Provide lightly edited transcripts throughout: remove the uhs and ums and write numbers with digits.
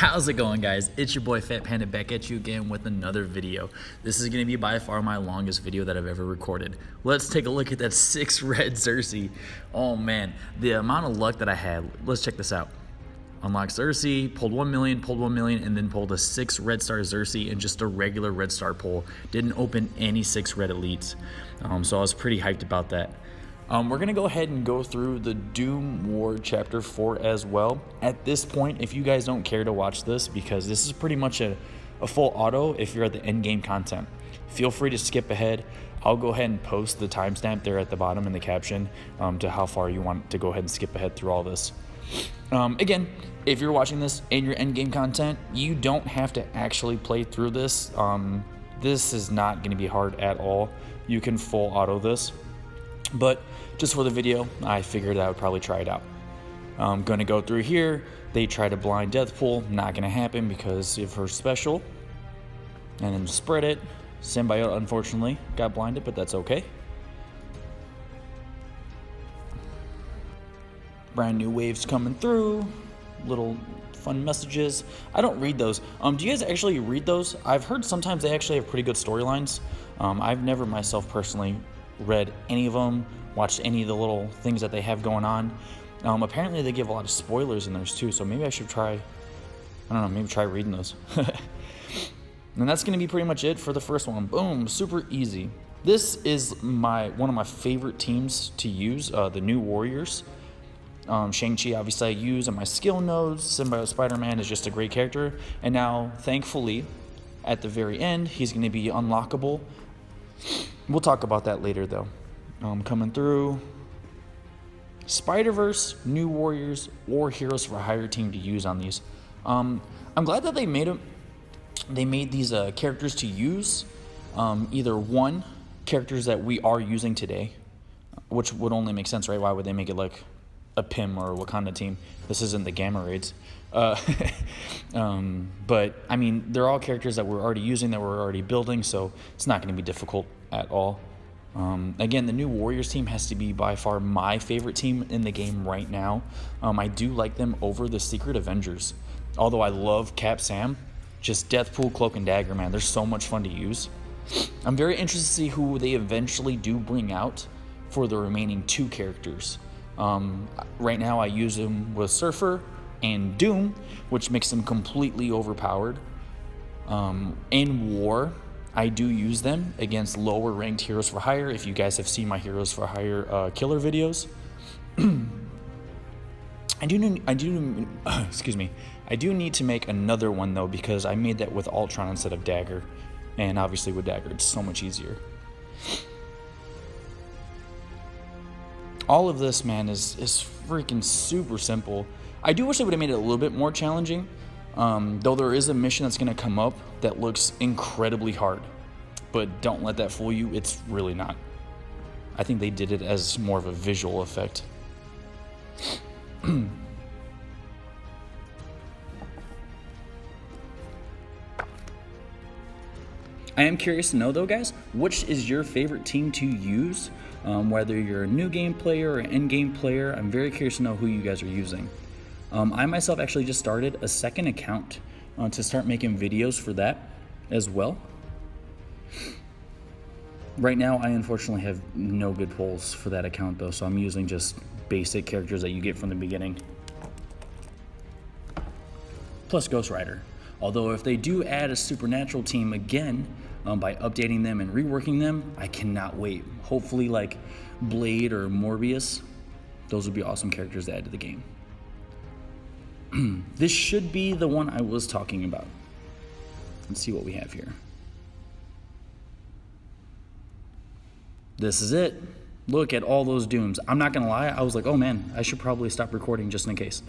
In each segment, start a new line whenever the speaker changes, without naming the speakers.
How's it going, guys? It's your boy Fat Panda back at you again with another video. This is going to be by far my longest video that I've ever recorded. Let's take a look at that 6 red SERSI. Oh man, the amount of luck that I had. Let's check this out. Unlocked SERSI, pulled 1 million, and then pulled a 6 red star SERSI and just a regular red star pull. Didn't open any 6 red elites. So I was pretty hyped about that. We're going to go ahead and go through the Doom War Chapter 4 as well. At this point, if you guys don't care to watch this, because this is pretty much a full auto if you're at the end game content, feel free to skip ahead. I'll go ahead and post the timestamp there at the bottom in the caption to how far you want to go ahead and skip ahead through all this. Again, if you're watching this in your end game content, you don't have to actually play through this. This is not going to be hard at all. You can full auto this. But just for the video, I figured I would probably try it out. I'm going to go through here. They try to blind death pool. Not going to happen because of her special. And then spread it. Symbiote, unfortunately, got blinded, but that's okay. Brand new waves coming through. Little fun messages. I don't read those. Do you guys actually read those? I've heard sometimes they actually have pretty good storylines. I've never myself personally read any of them, watched any of the little things that they have going on. Apparently they give a lot of spoilers in those too, so maybe I should try, I don't know, maybe try reading those. And that's going to be pretty much it for the first one. Boom, super easy. This is one of my favorite teams to use, the New Warriors. Shang-Chi obviously I use on my skill nodes. Symbiote Spider-Man is just a great character. And now, thankfully, at the very end, he's going to be unlockable. We'll talk about that later, though. Coming through. Spider-Verse, New Warriors, or Heroes for Hire team to use on these. I'm glad that they made these characters to use. Either one, characters that we are using today, which would only make sense, right? Why would they make it like a PIM or a Wakanda team? This isn't the Gamma Raids. But I mean, they're all characters that we're already using, that we're already building, so it's not going to be difficult at all. Again, the New Warriors team has to be by far my favorite team in the game right now. I do like them over the Secret Avengers. Although I love Cap Sam, just Deathpool, Cloak, and Dagger, man, they're so much fun to use. I'm very interested to see who they eventually do bring out for the remaining 2 characters. Right now I use them with Surfer and Doom, which makes them completely overpowered. In War, I do use them against lower ranked Heroes for Hire. If you guys have seen my Heroes for Hire killer videos, I do need to make another one though, because I made that with Ultron instead of Dagger, and obviously with Dagger it's so much easier. All of this, man, is freaking super simple. I do wish they would have made it a little bit more challenging, though there is a mission that's going to come up that looks incredibly hard. But don't let that fool you, it's really not. I think they did it as more of a visual effect. I am curious to know, though, guys, which is your favorite team to use? Whether you're a new game player or an end game player, I'm very curious to know who you guys are using. I myself actually just started a second account to start making videos for that as well. Right now, I unfortunately have no good pulls for that account though, so I'm using just basic characters that you get from the beginning. Plus Ghost Rider. Although if they do add a supernatural team again, by updating them and reworking them, I cannot wait. Hopefully like Blade or Morbius. Those would be awesome characters to add to the game. This should be the one I was talking about. Let's see what we have here. This is it. Look at all those Dooms. I'm not gonna lie, I was like, oh man, I should probably stop recording just in case.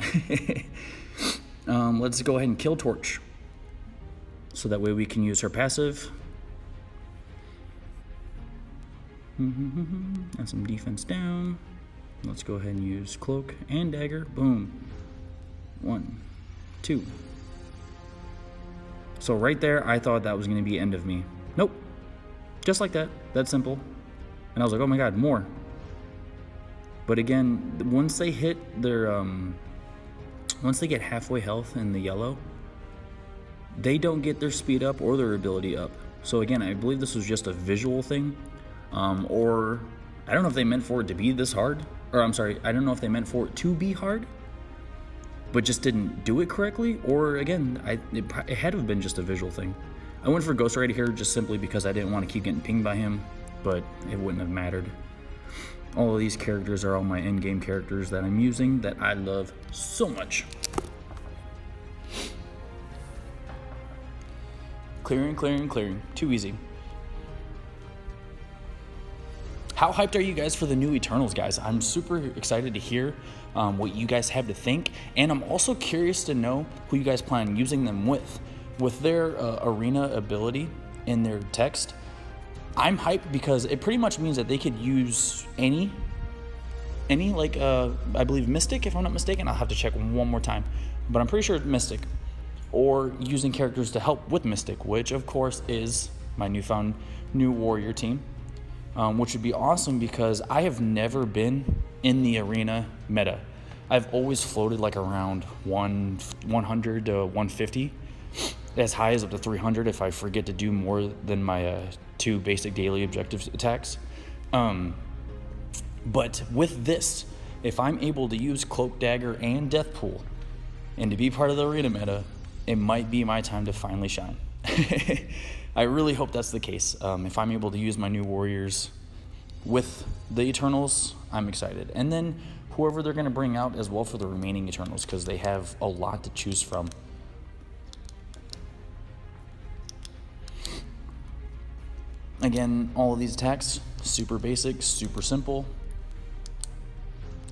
Let's go ahead and kill Torch, so that way we can use her passive. And some defense down. Let's go ahead and use Cloak and Dagger. Boom. 1, 2. So right there, I thought that was going to be end of me. Nope. Just like that. That's simple. And I was like, oh my god, more. But again, once they hit their once they get halfway health in the yellow, they don't get their speed up or their ability up. So again, I believe this was just a visual thing, or I don't know if they meant for it to be this hard, or I'm sorry, I don't know if they meant for it to be hard, but just didn't do it correctly, or again, it had to have been just a visual thing. I went for Ghost Rider here just simply because I didn't want to keep getting pinged by him, but it wouldn't have mattered. All of these characters are all my in-game characters that I'm using that I love so much. Clearing, clearing, clearing. Too easy. How hyped are you guys for the new Eternals, guys? I'm super excited to hear what you guys have to think, and I'm also curious to know who you guys plan on using them with. With their arena ability in their text, I'm hyped because it pretty much means that they could use any like, I believe Mystic, if I'm not mistaken. I'll have to check one more time, but I'm pretty sure it's Mystic. Or using characters to help with Mystic, which of course is my newfound new warrior team, which would be awesome because I have never been in the arena meta. I've always floated like around 100 to 150, as high as up to 300 if I forget to do more than my 2 basic daily objective attacks. But with this, if I'm able to use Cloak Dagger and Death Pool and to be part of the arena meta, it might be my time to finally shine. I really hope that's the case. If I'm able to use my new warriors with the Eternals, I'm excited. And then whoever they're going to bring out as well for the remaining Eternals, because they have a lot to choose from. Again, all of these attacks, super basic, super simple.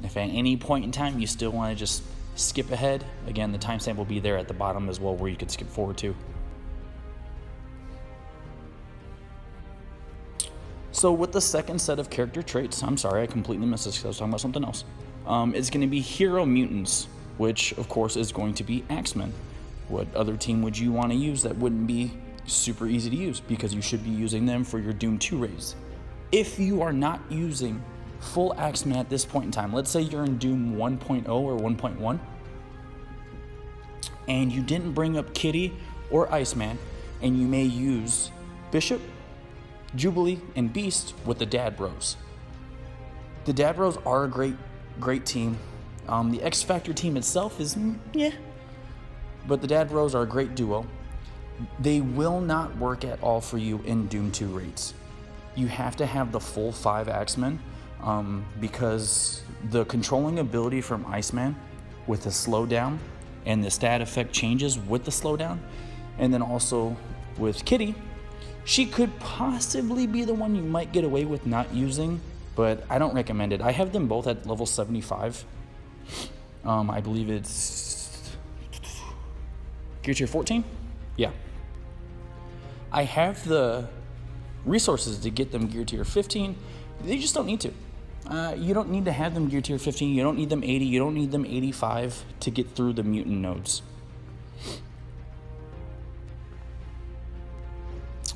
If at any point in time you still want to just skip ahead, again, the timestamp will be there at the bottom as well where you can skip forward to. So with the second set of character traits, I'm sorry, I completely missed this because I was talking about something else. It's going to be Hero Mutants, which of course is going to be Axemen. What other team would you want to use that wouldn't be super easy to use? Because you should be using them for your Doom 2 raids. If you are not using full Axemen at this point in time, let's say you're in Doom 1.0 or 1.1, and you didn't bring up Kitty or Iceman, and you may use Bishop, Jubilee, and Beast with the Dad Bros. The Dad Bros are a great team. The X Factor team itself is, but the Dad Bros are a great duo. They will not work at all for you in Doom 2 raids. You have to have the full 5 Axemen, because the controlling ability from Iceman with the slowdown and the stat effect changes with the slowdown, and then also with Kitty, she could possibly be the one you might get away with not using, but I don't recommend it. I have them both at level 75. I believe it's Gear Tier 14? Yeah. I have the resources to get them Gear Tier 15. They just don't need to. You don't need to have them Gear Tier 15. You don't need them 80. You don't need them 85 to get through the mutant nodes.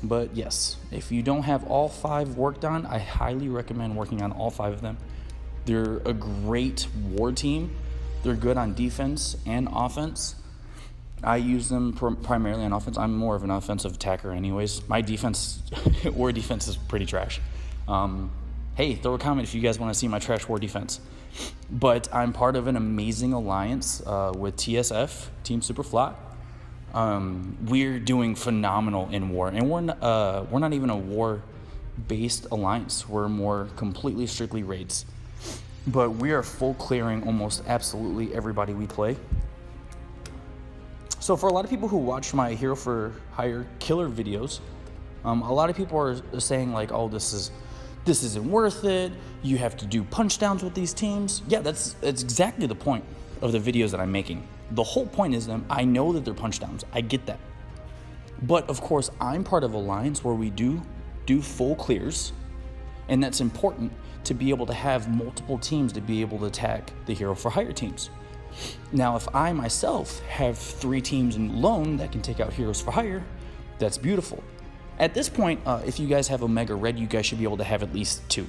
But yes, if you don't have all 5 worked on, I highly recommend working on all 5 of them. They're a great war team. They're good on defense and offense. I use them primarily on offense. I'm more of an offensive attacker anyways. My defense, war defense is pretty trash. Hey, throw a comment if you guys want to see my trash war defense. But I'm part of an amazing alliance with TSF, Team Superflot. We're doing phenomenal in war, and we're not even a war-based alliance. We're more completely strictly raids. But we are full clearing almost absolutely everybody we play. So for a lot of people who watch my Hero for Hire killer videos, a lot of people are saying like, oh, this isn't worth it. You have to do punch downs with these teams. Yeah, that's exactly the point of the videos that I'm making. The whole point is that I know that they're punch downs. I get that. But of course, I'm part of Alliance where we do full clears, and that's important to be able to have multiple teams to be able to attack the Hero for Hire teams. Now, if I myself have 3 teams in lone that can take out Heroes for Hire, that's beautiful. At this point, if you guys have Omega Red, you guys should be able to have at least 2.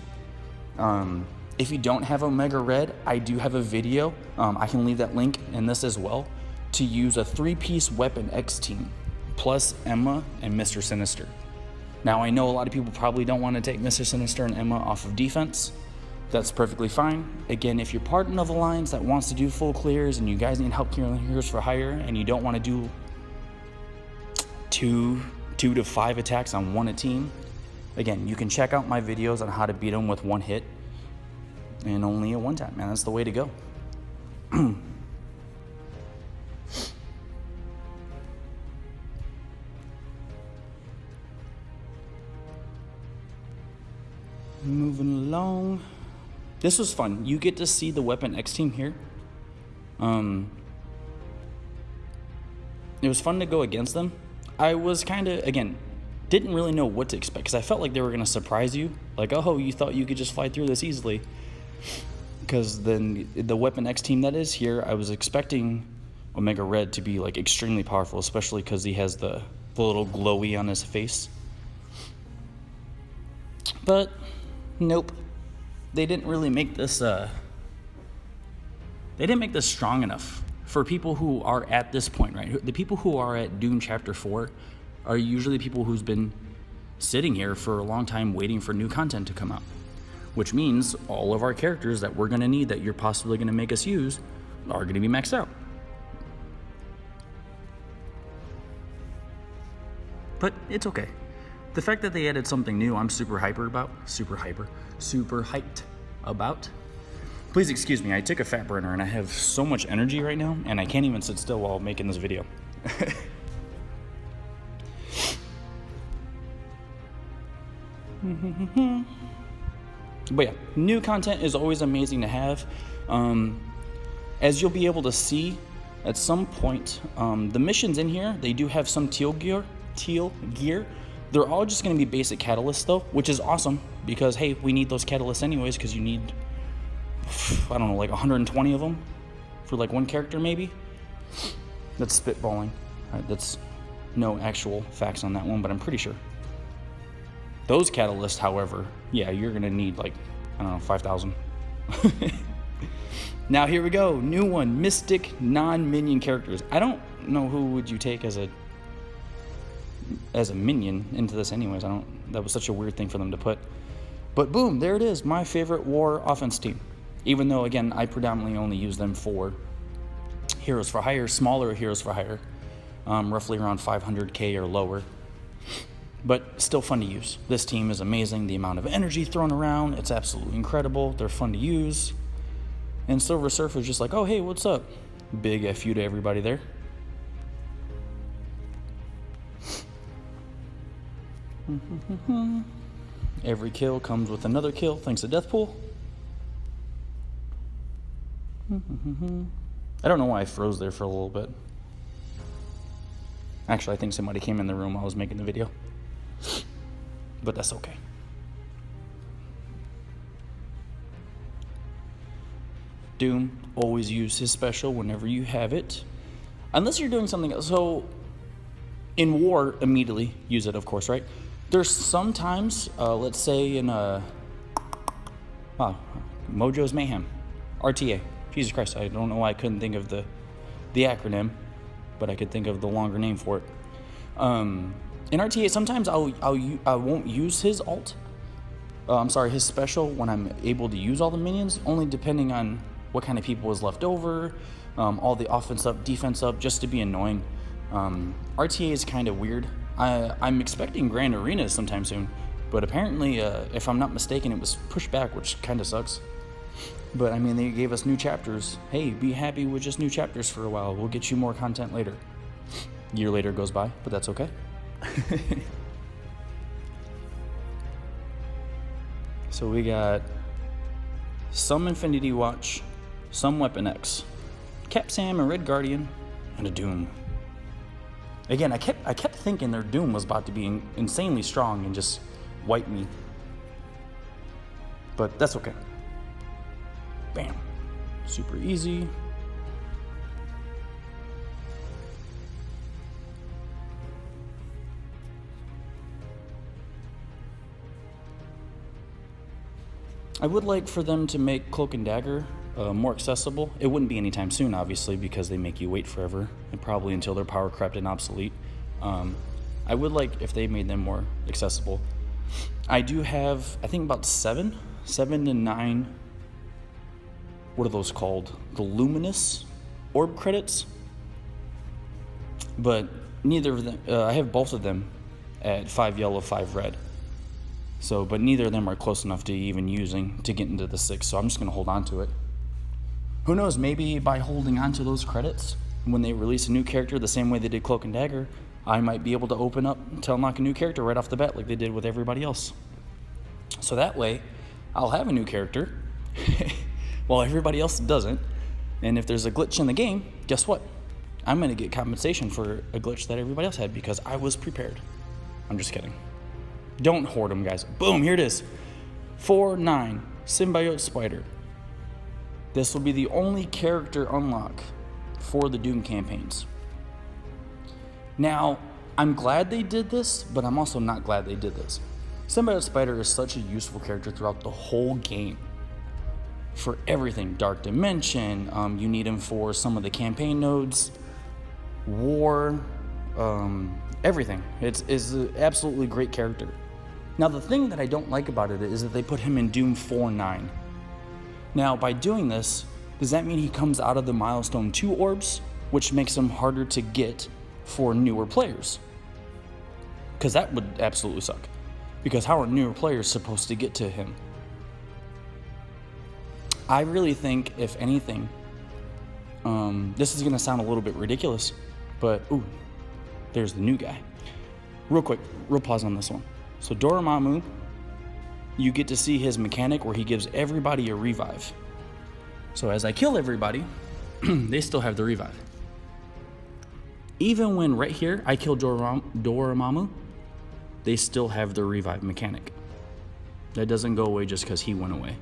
If you don't have Omega Red, I do have a video. I can leave that link in this as well, to use a 3-piece Weapon X team plus Emma and Mr. Sinister. Now, I know a lot of people probably don't want to take Mr. Sinister and Emma off of defense. That's perfectly fine. Again, if you're part of an alliance that wants to do full clears and you guys need help clearing heroes for hire and you don't want to do two to 5 attacks on one team, again, you can check out my videos on how to beat them with one hit and only a one tap, man. That's the way to go. Moving along. This was fun. You get to see the Weapon X team here. It was fun to go against them. I was kind of, again, didn't really know what to expect because I felt like they were going to surprise you. Like, oh, you thought you could just fly through this easily. Because then the Weapon X team that is here, I was expecting Omega Red to be like extremely powerful, especially because he has the little glowy on his face. But nope. They didn't really make this strong enough for people who are at this point, right? The people who are at Dune Chapter 4 are usually people who's been sitting here for a long time waiting for new content to come out, which means all of our characters that we're going to need that you're possibly going to make us use are going to be maxed out. But it's okay. The fact that they added something new, I'm super hyped about. Please excuse me, I took a fat burner and I have so much energy right now and I can't even sit still while making this video. But yeah, new content is always amazing to have. As you'll be able to see at some point, the missions in here, they do have some teal gear. They're all just going to be basic catalysts though, which is awesome because, hey, we need those catalysts anyways because you need, I don't know, like 120 of them for like one character maybe. That's spitballing. That's no actual facts on that one, but I'm pretty sure. Those catalysts, however, yeah, you're going to need like, I don't know, 5,000. Now here we go. New one, Mystic Non-Minion characters. I don't know who would you take as a minion into this anyways. That was such a weird thing for them to put. But boom, there it is, my favorite war offense team. Even though, again, I predominantly only use them for heroes for hire, smaller heroes for hire, roughly around 500k or lower. But still fun to use. This team is amazing. The amount of energy thrown around, it's absolutely incredible. They're fun to use. And Silver Surfer is just like, oh, hey, what's up? Big F you to everybody there. Every kill comes with another kill thanks to Deathpool. I don't know why I froze there for a little bit. Actually, I think somebody came in the room while I was making the video. But that's okay. Doom, always use his special whenever you have it. Unless you're doing something else. So, in war, immediately use it, of course, right? There's sometimes, let's say in Mojo's Mayhem, RTA. Jesus Christ, I don't know why I couldn't think of the acronym, but I could think of the longer name for it. In RTA, sometimes I won't use his ult. His special when I'm able to use all the minions, only depending on what kind of people is left over, all the offense up, defense up, just to be annoying. RTA is kind of weird. I'm expecting Grand Arenas sometime soon, but apparently, if I'm not mistaken, it was pushed back, which kind of sucks. But I mean, they gave us new chapters. Hey, be happy with just new chapters for a while. We'll get you more content later. A year later goes by, but that's okay. So we got some Infinity Watch, some Weapon X, Cap Sam, a Red Guardian, and a Doom. Again, I kept thinking their Doom was about to be insanely strong and just wipe me. But that's okay. Bam. Super easy. I would like for them to make Cloak and Dagger more accessible. It wouldn't be anytime soon, obviously, because they make you wait forever, and probably until they're power crept and obsolete. I would like if they made them more accessible. I do have, I think about 7 to 9, what are those called? The luminous orb credits. But neither of them, I have both of them at 5 yellow, 5 red. So, but neither of them are close enough to even using to get into the 6, so I'm just going to hold on to it. Who knows, maybe by holding on to those credits, when they release a new character the same way they did Cloak and Dagger, I might be able to open up to unlock a new character right off the bat like they did with everybody else. So that way, I'll have a new character, while everybody else doesn't. And if there's a glitch in the game, guess what? I'm going to get compensation for a glitch that everybody else had because I was prepared. I'm just kidding. Don't hoard them, guys. Boom, here it is. 4/9, Symbiote Spider. This will be the only character unlock for the Doom campaigns. Now, I'm glad they did this, but I'm also not glad they did this. Symbiote Spider is such a useful character throughout the whole game. For everything, Dark Dimension, you need him for some of the campaign nodes, War, everything. It's an absolutely great character. Now, the thing that I don't like about it is that they put him in Doom 4/9. Now, by doing this, does that mean he comes out of the Milestone 2 orbs, which makes him harder to get for newer players? Because that would absolutely suck. Because how are newer players supposed to get to him? I really think, if anything, this is going to sound a little bit ridiculous, but, ooh, there's the new guy. Real quick, real pause on this one. So Dormammu, you get to see his mechanic where he gives everybody a revive. So as I kill everybody, they still have the revive. Even when right here I kill Dormammu, they still have the revive mechanic. That doesn't go away just because he went away.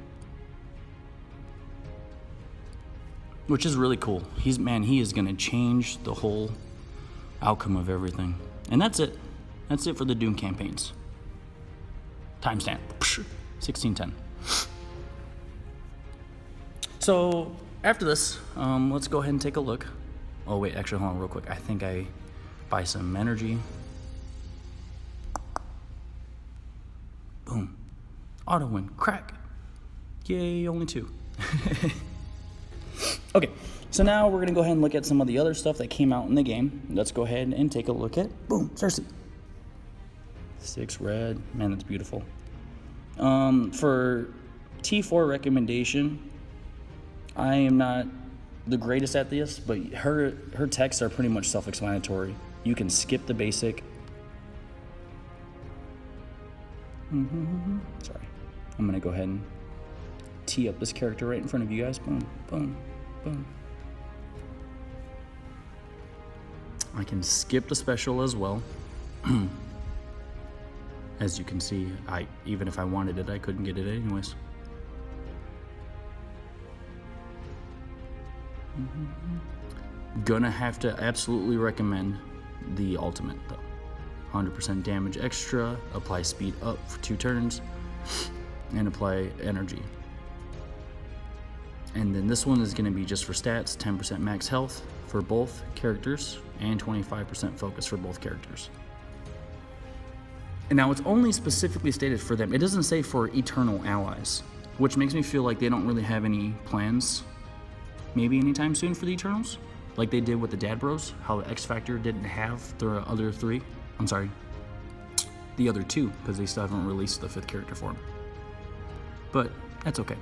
Which is really cool. He is going to change the whole outcome of everything. And that's it. That's it for the Doom campaigns. Timestamp. 1610. So after this, let's go ahead and take a look. Oh wait, actually hold on real quick. I think I buy some energy. Boom. Auto win. Crack. Yay, only 2. Okay, so now we're going to go ahead and look at some of the other stuff that came out in the game. Let's go ahead and take a look at, boom, SERSI. 6 red. Man, that's beautiful. For T4 recommendation, I am not the greatest at this, but her texts are pretty much self-explanatory. You can skip the basic. Sorry. I'm going to go ahead and tee up this character right in front of you guys. Boom, boom, boom. I can skip the special as well. As you can see, even if I wanted it, I couldn't get it anyways. Gonna have to absolutely recommend the ultimate though. 100% damage extra, apply speed up for 2 turns, and apply energy. And then this one is going to be just for stats, 10% max health for both characters, and 25% focus for both characters. And now it's only specifically stated for them. It doesn't say for eternal allies, which makes me feel like they don't really have any plans, maybe anytime soon, for the Eternals, like they did with the Dad Bros, how X Factor didn't have the other 3. I'm sorry, the other 2, because they still haven't released the 5th character form. But that's okay.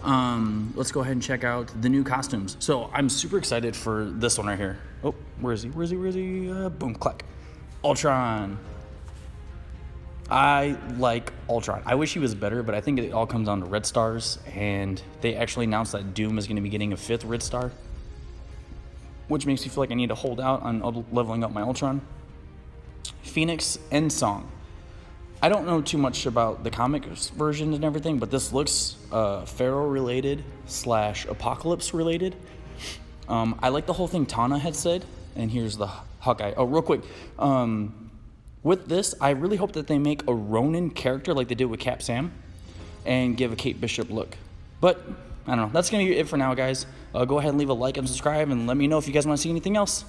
Let's go ahead and check out the new costumes. So I'm super excited for this one right here. Oh, where is he? Boom, clack. Ultron. I like Ultron. I wish he was better, but I think it all comes down to red stars, and they actually announced that Doom is going to be getting a 5th red star, which makes me feel like I need to hold out on leveling up my Ultron. Phoenix and Song. I don't know too much about the comic version and everything, but this looks Pharaoh related / Apocalypse related. I like the whole thing Tana had said, and here's the Hawkeye. Oh, real quick. With this, I really hope that they make a Ronin character like they did with Cap Sam and give a Kate Bishop look. But, I don't know. That's going to be it for now, guys. Go ahead and leave a like and subscribe, and let me know if you guys want to see anything else.